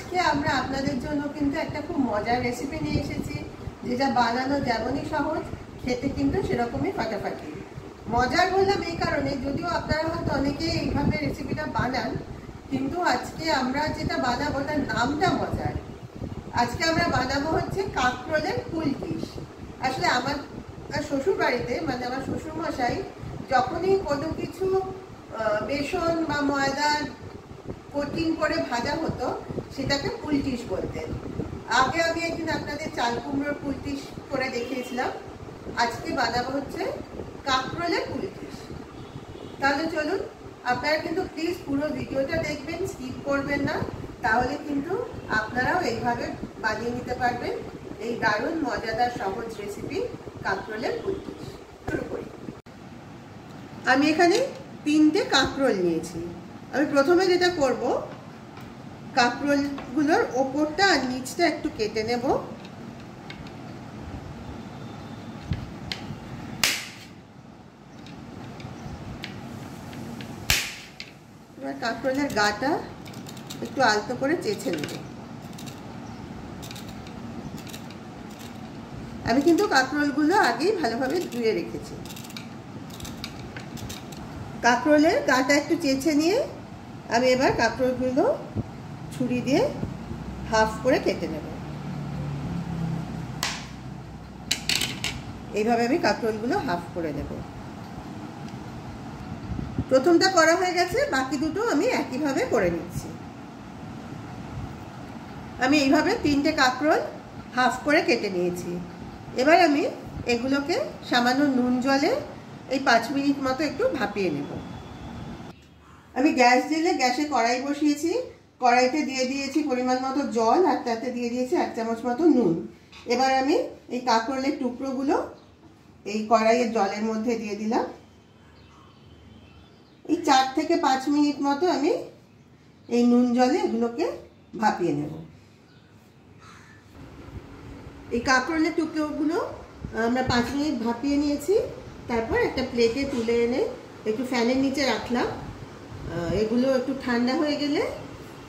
আজকে আমরা আপনাদের জন্য কিন্তু একটা খুব মজার রেসিপি নিয়ে এসেছি, যেটা বানানো যেমনই সহজ, খেতে কিন্তু সেরকমই ফাটাফাটি। মজার বললাম এই কারণে, যদিও আপনারা হয়তো অনেকেই এইভাবে রেসিপিটা বানান, কিন্তু আজকে আমরা যেটা বানাবো তার নামটা মজার। আজকে আমরা বানাবো হচ্ছে কাঁকরোলের কুলটিস। আসলে আমার শ্বশুর বাড়িতে, মানে আমার শ্বশুর মশাই যখনই কোনো কিছু বেসন বা ময়দার কোটিং করে ভাজা হতো সেটাকে কুলটিস বলতেন। আগে আমি একদিন আপনাদের চাল কুমড়োর কুলটিস করে দেখিয়েছিলাম, আজকে বানাবো হচ্ছে কাঁকরোলের কুলটিস। তাহলে চলুন, আপনারা কিন্তু প্লিজ পুরো ভিডিওটা দেখবেন, স্কিপ করবেন না, তাহলে কিন্তু আপনারাও এইভাবে বানিয়ে নিতে পারবেন এই দারুণ মজাদার সহজ রেসিপি কাঁকরোলের কুলটিস। শুরু করি। আমি এখানে 3টে কাঁকরোল নিয়েছি। আমি প্রথমে যেটা করব, কাঁকরোলগুলোর ওপরটা আর নিচটা একটু কেটে নেব। এবার কাঁকরোলের গাটা একটু আলতো করে চেঁচে নেব। আমি কিন্তু কাঁকরোলগুলো আগেই ভালোভাবে ধুয়ে রেখেছি। কাঁকরোলের গাটা একটু চেঁচে নিয়ে আমি এবার কাঁকরোলগুলো ছুরি দিয়ে হাফ করে কেটে নেব। এইভাবে আমি কাঁকরোলগুলো হাফ করে নেব। প্রথমটা করা হয়ে গেছে, বাকি দুটো আমি একইভাবে করে নিচ্ছি। আমি এইভাবে 3টে কাঁকরোল হাফ করে কেটে নিয়েছি। এবার আমি এগুলোকে সামান্য নুন জলে এই 5 মিনিট মতো একটু ভাপিয়ে নেব। আমি গ্যাস জেলে গ্যাসে কড়াই বসিয়েছি। কড়াইতে দিয়ে দিয়েছি পরিমাণ মতো জল, আর তাতে দিয়ে দিয়েছি 1 চামচ মতো নুন। এবার আমি এই কাঁকরোলের টুকরোগুলো এই কড়াইয়ের জলের মধ্যে দিয়ে দিলাম। এই 4 থেকে 5 মিনিট মতো আমি এই নুন জলে এগুলোকে ভাপিয়ে নেব। এই কাঁকরোলের টুকরোগুলো আমরা 5 মিনিট ভাপিয়ে নিয়েছি। তারপর একটা প্লেটে তুলে এনে একটু ফ্যানের নিচে রাখলাম। এগুলো একটু ঠান্ডা হয়ে গেলে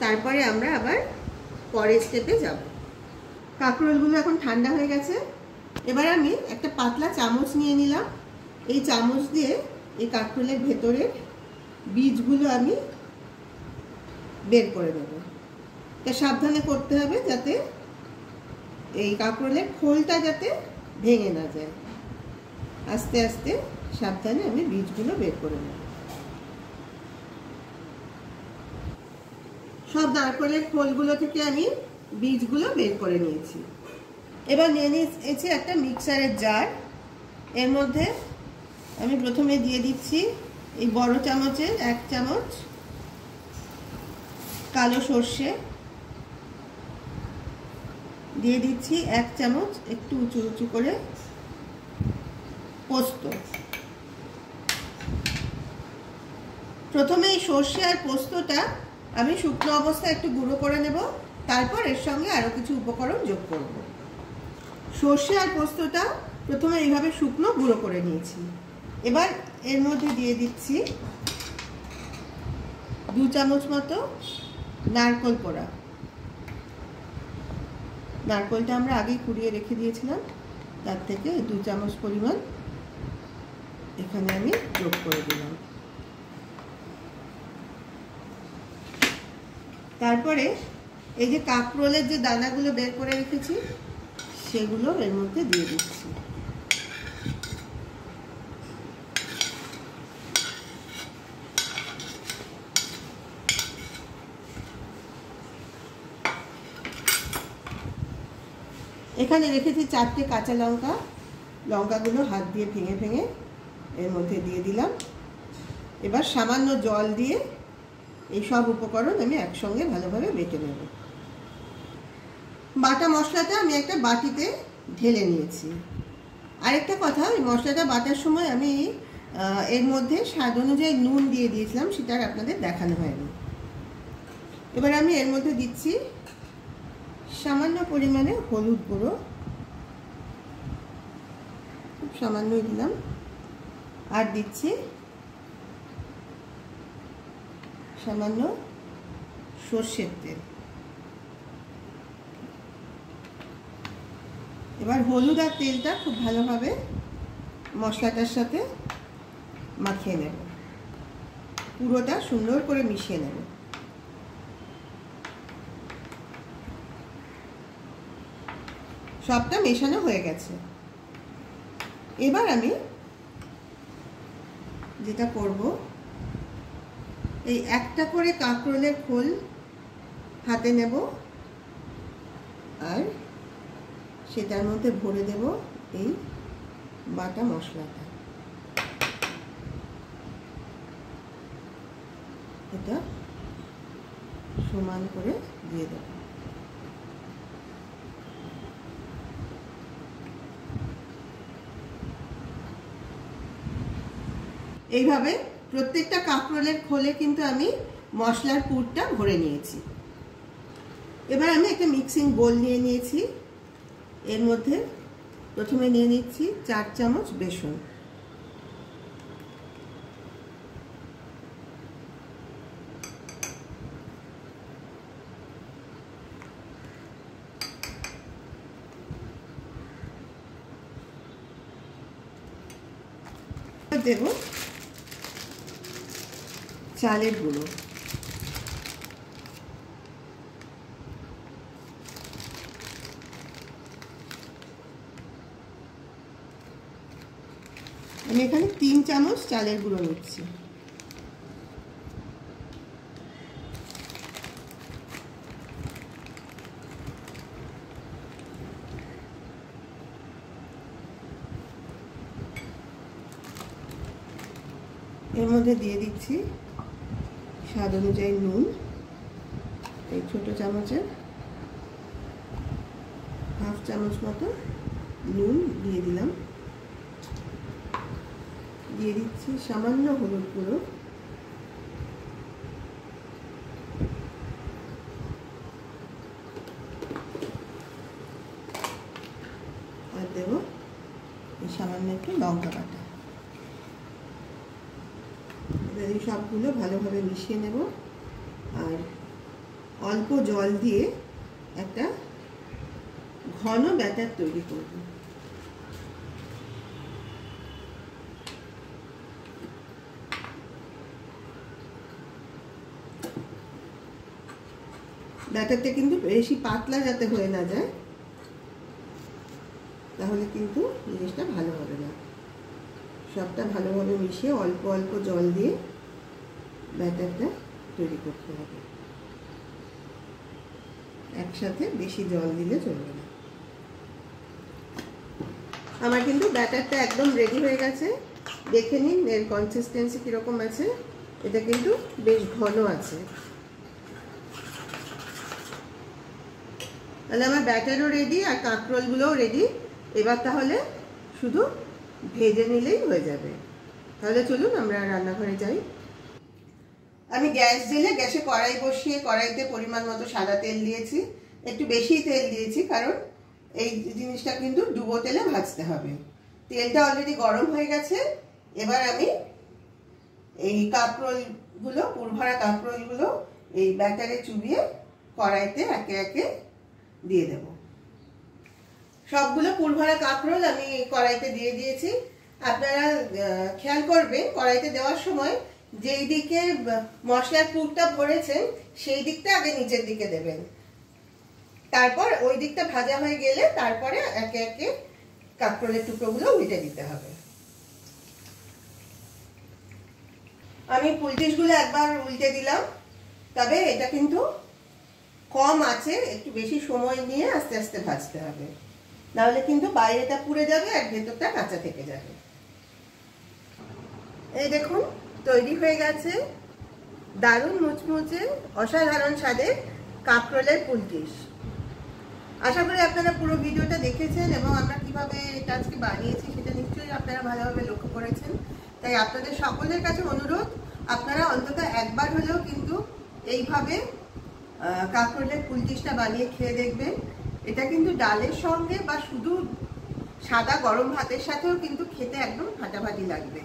তারপরে আমরা আবার পরের স্টেপে যাব। কাঁকরোলগুলো এখন ঠান্ডা হয়ে গেছে। এবার আমি একটা পাতলা চামচ নিয়ে নিলাম। এই চামচ দিয়ে এই কাঁকরোলের ভেতরের বীজগুলো আমি বের করে দেব। তা সাবধানে করতে হবে, যাতে এই কাঁকরোলের খোলটা যাতে ভেঙে না যায়। আস্তে আস্তে সাবধানে আমি বীজগুলো বের করে নেব। সব নারকেলের খোলগুলো থেকে আমি বীজগুলো বের করে নিয়েছি। এবার নিয়ে নিয়েছি একটা মিক্সারের জার। এর মধ্যে আমি প্রথমে দিয়ে দিচ্ছি এই বড় চামচের 1 চামচ কালো সর্ষে, দিয়ে দিচ্ছি 1 চামচ একটু উঁচু উঁচু করে পোস্ত। প্রথমে এই সর্ষে আর পোস্তটা আমি শুকনো অবস্থায় একটু গুঁড়ো করে নেব, তারপর এর সঙ্গে আরো কিছু উপকরণ যোগ করব। সর্ষে আর পোস্তটা প্রথমে এইভাবে শুকনো গুঁড়ো করে নিয়েছি। এবার এর মধ্যে দিয়ে দিচ্ছি 2 চামচ মতো নারকেল কোড়া। নারকেলটা আমরা আগেই কুড়িয়ে রেখে দিয়েছিলাম, তার থেকে 2 চামচ পরিমাণ এখানে আমি যোগ করে দিলাম। তারপরে এই যে কাঁকরোলের যে দানাগুলো বের করে রেখেছি সেগুলো এর মধ্যে দিয়ে দিচ্ছি। এখানে রেখেছি 4টে কাঁচা লঙ্কা। লঙ্কাগুলো হাত দিয়ে ভেঙে ভেঙে এর মধ্যে দিয়ে দিলাম। এবার সামান্য জল দিয়ে এই সব উপকরণ আমি একসঙ্গে ভালোভাবে বেটে নেব। বাটা মশলাটা আমি একটা বাটিতে ঢেলে নিয়েছি। আরেকটা কথা, এই মশলাটা বাটার সময় আমি এর মধ্যে স্বাদ অনুযায়ী নুন দিয়ে দিয়েছিলাম, সেটা আপনাদের দেখানো হয়নি। এবার আমি এর মধ্যে দিচ্ছি সামান্য পরিমাণে হলুদ গুঁড়ো, খুব সামান্যই দিলাম, আর দিচ্ছি সামান্য সর্ষের তেল। এবার হলুদ আর তেলটা খুব ভালোভাবে মশলাটার সাথে মাখিয়ে নেব, পুরোটা সুন্দর করে মিশিয়ে নেব। সবটা মেশানো হয়ে গেছে। এবার আমি যেটা করব, এই একটা করে কাঁকরোলের খোল হাতে নেব আর সেটার মধ্যে ভরে দেব এই বাটা মশলাটা। এটা সমান করে দিয়ে দেব। এইভাবে প্রত্যেকটা কাঁকরোলের খোলে কিন্তু আমি মশলার পুরটা ভরে নিয়েছি। এবার আমি একটা মিক্সিং বোল নিয়ে নিয়েছি। এর মধ্যে প্রথমে নিয়ে নিচ্ছি 4 চামচ বেসন। দেব চালের গুঁড়ো। আমি এখানে 3 চামচ চালের গুঁড়ো নিচ্ছি। এর মধ্যে দিয়ে দিচ্ছি স্বাদ অনুযায়ী নুন, এই ছোট চামচের হাফ চামচ মতো নুন দিয়ে দিলাম। দিয়ে দিচ্ছি সামান্য হলুদ গুঁড়ো, আর দেব সামান্য একটু লঙ্কা বাটা। এই সবগুলো ভালোভাবে মিশিয়ে নেব আর অল্প জল দিয়ে একটা ঘন ব্যাটার তৈরি করব। ব্যাটারটা কিন্তু বেশি পাতলা যাতে হয়ে না যায়, তাহলে কিন্তু জিনিসটা ভালো হবে না। সবটা ভালোভাবে মিশিয়ে অল্প অল্প জল দিয়ে ব্যাটারটা তৈরি করতে হবে। একসাথে বেশি জল দিলে চলবে না। আমার কিন্তু ব্যাটারটা একদম রেডি হয়ে গেছে। দেখে নিন এর কনসিস্টেন্সি কীরকম আছে। এটা কিন্তু বেশ ঘন আছে। তাহলে আমার ব্যাটারও রেডি আর কাঁকরোলগুলোও রেডি। এবার তাহলে শুধু ভেজে নিলেই হয়ে যাবে। তাহলে চলুন আমরা রান্নাঘরে যাই। আমি গ্যাস জ্বেলে গ্যাসে কড়াই বসিয়ে কড়াইতে পরিমাণ মতো সাদা তেল দিয়েছি। একটু বেশি তেল দিয়েছি কারণ এই জিনিসটা কিন্তু ডুবো তেলে ভাজতে হবে। তেলটা অলরেডি গরম হয়ে গেছে। এবার আমি এই কাঁকরোলগুলো, পুরভরা কাঁকরোলগুলো এই ব্যাটারে চুবিয়ে কড়াইতে একে একে দিয়ে দেব। সবগুলো পুরভরা কাঁকরোল আমি কড়াইতে দিয়ে দিয়েছি। আপনারা খেয়াল করবেন কড়াইতে দেওয়ার সময় যেই দিকে মশলার পুরটা ভরেছেন সেই দিকটা আগে নিচের দিকে দেবেন। তারপর ওই দিকটা ভাজা হয়ে গেলে তারপরে একে একে কাঁকরোলের টুকরোগুলো উল্টে দিতে হবে। আমি পুলটিসগুলো একবার উল্টে দিলাম, তবে এটা কিন্তু কম আছে, একটু বেশি সময় নিয়ে আস্তে আস্তে ভাজতে হবে, নাহলে কিন্তু বাইরেটা পুড়ে যাবে আর ভেতরটা কাঁচা থেকে যাবে। এই দেখুন তৈরি হয়ে গেছে দারুণ মুচমুচে অসাধারণ স্বাদের কাঁকরোলের পুলটিস। আশা করি আপনারা পুরো ভিডিওটা দেখেছেন এবং আমরা কিভাবে এটা আজকে বানিয়েছি সেটা নিশ্চয়ই আপনারা ভালোভাবে লক্ষ্য করেছেন। তাই আপনাদের সকলের কাছে অনুরোধ, আপনারা অন্তত একবার হলেও কিন্তু এইভাবে কাঁকরোলের পুলটিসটা বানিয়ে খেয়ে দেখবেন। এটা কিন্তু ডালের সঙ্গে বা শুধু সাদা গরম ভাতের সাথেও কিন্তু খেতে একদম ফাটাফাটি লাগবে।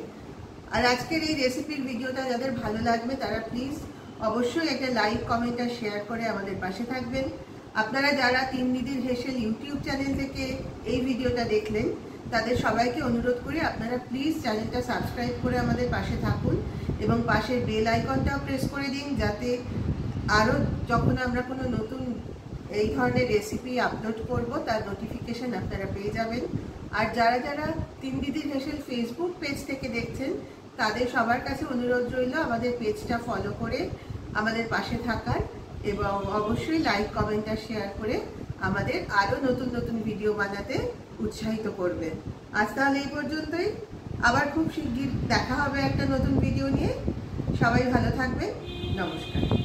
আর আজকের এই রেসিপির ভিডিওটা যাদের ভালো লাগবে তারা প্লিজ অবশ্যই একটা লাইক, কমেন্ট আর শেয়ার করে আমাদের পাশে থাকবেন। আপনারা যারা তিন দিদির হেসেল ইউটিউব চ্যানেল থেকে এই ভিডিওটা দেখলেন তাদের সবাইকে অনুরোধ করি আপনারা প্লিজ চ্যানেলটা সাবস্ক্রাইব করে আমাদের পাশে থাকুন এবং পাশের বেল আইকনটাও প্রেস করে দিন, যাতে আরও যখন আমরা কোনো নতুন এই ধরনের রেসিপি আপলোড করব তার নোটিফিকেশন আপনারা পেয়ে যাবেন। আর যারা যারা তিন দিদির হেসেল ফেসবুক পেজ থেকে দেখছেন তাদের সবার কাছে অনুরোধ রইল আমাদের পেজটা ফলো করে আমাদের পাশে থাকার, এবং অবশ্যই লাইক কমেন্ট আর শেয়ার করে আমাদের আরও নতুন নতুন ভিডিও বানাতে উৎসাহিত করবেন। আজ তাহলে এই পর্যন্তই, আবার খুব শিগগির দেখা হবে একটা নতুন ভিডিও নিয়ে। সবাই ভালো থাকবেন, নমস্কার।